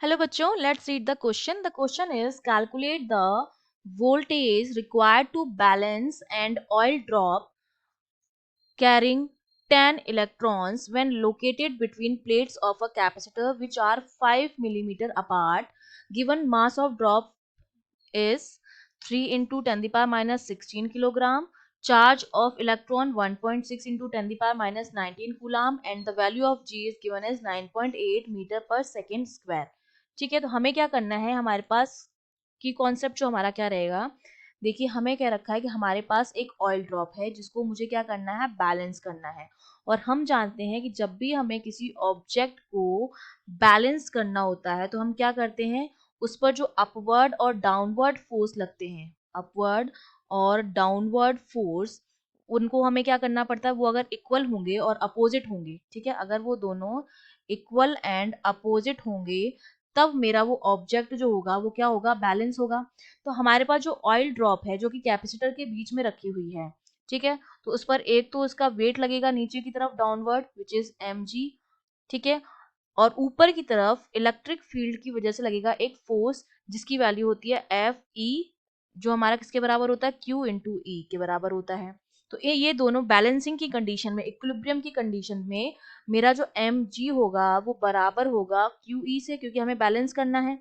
Hello बच्चों, let's read the question. The question is calculate the voltage required to balance an oil drop carrying 10 electrons when located between plates of a capacitor which are 5 millimeter apart. Given mass of drop is 3 into 10 the power minus 16 kilogram, charge of electron 1.6 into 10 the power minus 19 coulomb, and the value of G is given as 9.8 metre पर second square. ठीक है, तो हमें क्या करना है, हमारे पास की कॉन्सेप्ट जो हमारा क्या रहेगा. देखिए, हमें क्या रखा है कि हमारे पास एक ऑयल ड्रॉप है जिसको मुझे क्या करना है, बैलेंस करना है. और हम जानते हैं कि जब भी हमें किसी ऑब्जेक्ट को बैलेंस करना होता है तो हम क्या करते हैं, उस पर जो अपवर्ड और डाउनवर्ड फोर्स लगते हैं, अपवर्ड और डाउनवर्ड फोर्स, उनको हमें क्या करना पड़ता है, वो अगर इक्वल होंगे और अपोजिट होंगे, ठीक है, अगर वो दोनों इक्वल एंड अपोजिट होंगे तब मेरा वो ऑब्जेक्ट जो होगा वो क्या होगा, बैलेंस होगा. तो हमारे पास जो ऑयल ड्रॉप है जो कि कैपेसिटर के बीच में रखी हुई है, ठीक है, तो उस पर एक तो उसका वेट लगेगा नीचे की तरफ डाउनवर्ड विच इज mg, ठीक है, और ऊपर की तरफ इलेक्ट्रिक फील्ड की वजह से लगेगा एक फोर्स जिसकी वैल्यू होती है एफ ई, जो हमारा किसके बराबर होता है, क्यू इंटू ई के बराबर होता है. तो ये दोनों बैलेंसिंग की कंडीशन में, इक्विलिब्रियम की कंडीशन में मेरा जो एम जी होगा वो बराबर होगा क्यू ई से, क्योंकि हमें बैलेंस करना है.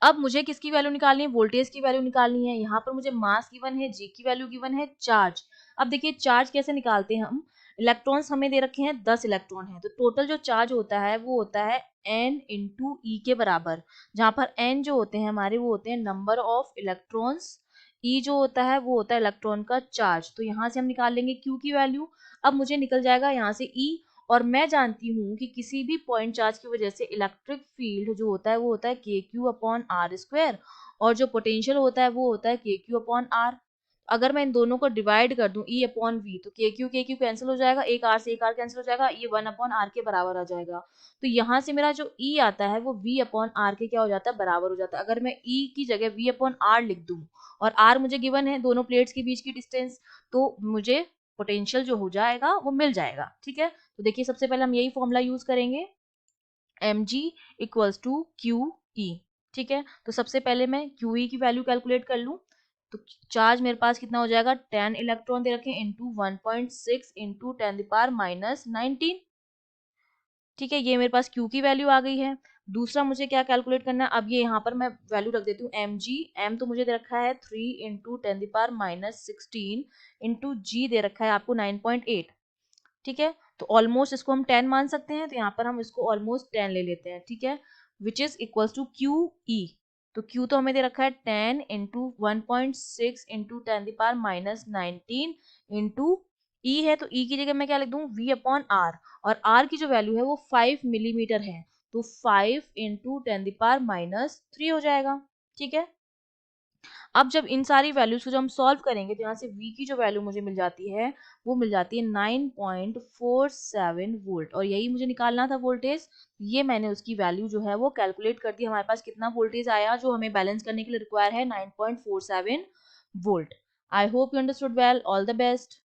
अब मुझे किसकी वैल्यू निकालनी है, वोल्टेज की वैल्यू निकालनी है. यहाँ पर मुझे मास गिवन है, जी की वैल्यू गिवन है, चार्ज. अब देखिए चार्ज कैसे निकालते हैं हम. इलेक्ट्रॉन्स हमें दे रखे हैं 10 इलेक्ट्रॉन है, तो टोटल जो चार्ज होता है वो होता है n इंटू ई के बराबर, जहाँ पर n जो होते हैं हमारे वो होते हैं नंबर ऑफ इलेक्ट्रॉन्स, ई जो होता है वो होता है इलेक्ट्रॉन का चार्ज. तो यहाँ से हम निकाल लेंगे q की वैल्यू. अब मुझे निकल जाएगा यहाँ से e, और मैं जानती हूँ कि किसी भी पॉइंट चार्ज की वजह से इलेक्ट्रिक फील्ड जो होता है वो होता है के क्यू अपॉन आर स्क्वायर, और जो पोटेंशियल होता है वो होता है के क्यू अपॉन आर. अगर मैं इन दोनों को डिवाइड कर दूं ई अपॉन वी, तो के क्यू कैंसिल हो जाएगा, एक आर से एक आर कैंसिल हो जाएगा, ये 1 अपॉन आर के बराबर आ जाएगा. तो यहाँ से मेरा जो ई आता है वो वी अपॉन आर के क्या हो जाता है, बराबर हो जाता है. अगर मैं ई की जगह वी अपॉन आर लिख दूं और आर मुझे गिवन है दोनों प्लेट्स के बीच की डिस्टेंस, तो मुझे पोटेंशियल जो हो जाएगा वो मिल जाएगा. ठीक है, तो देखिए सबसे पहले हम यही फॉर्मूला यूज करेंगे, M G equals to Q E. ठीक है, तो सबसे पहले मैं क्यू ई की वैल्यू कैलकुलेट कर लूँ. तो चार्ज मेरे पास कितना हो जाएगा, 10 इलेक्ट्रॉन दे रखे इंटू 1.6 इंटू 10 पावर माइनस 19. ठीक है, ये मेरे पास क्यू की वैल्यू आ गई है. दूसरा मुझे क्या कैलकुलेट करना है, अब ये यहाँ पर मैं वैल्यू रख देती हूँ एम जी. एम तो मुझे दे रखा है 3 इंटू 10 पावर माइनस 16 इंटू जी दे रखा है आपको 9.8. ठीक है, तो ऑलमोस्ट इसको हम 10 मान सकते हैं, तो यहाँ पर हम इसको ऑलमोस्ट 10 ले लेते हैं. ठीक है, which is equal to Q E. तो क्यू तो हमें दे रखा है 10 into 1.6 into 10 power minus 19 into E है, तो ई की जगह मैं क्या लिख दूं, वी अपॉन आर, और आर की जो वैल्यू है वो 5 मिलीमीटर है, तो 5 इंटू 10 पावर माइनस 3 हो जाएगा. ठीक है, अब जब इन सारी वैल्यूज को जब हम सॉल्व करेंगे तो यहाँ से V की जो वैल्यू मुझे मिल जाती है वो मिल जाती है 9.47 वोल्ट, और यही मुझे निकालना था वोल्टेज. ये मैंने उसकी वैल्यू जो है वो कैलकुलेट कर दी. हमारे पास कितना वोल्टेज आया जो हमें बैलेंस करने के लिए रिक्वायर है, 9.47 volt. I hope you understood well. All the best.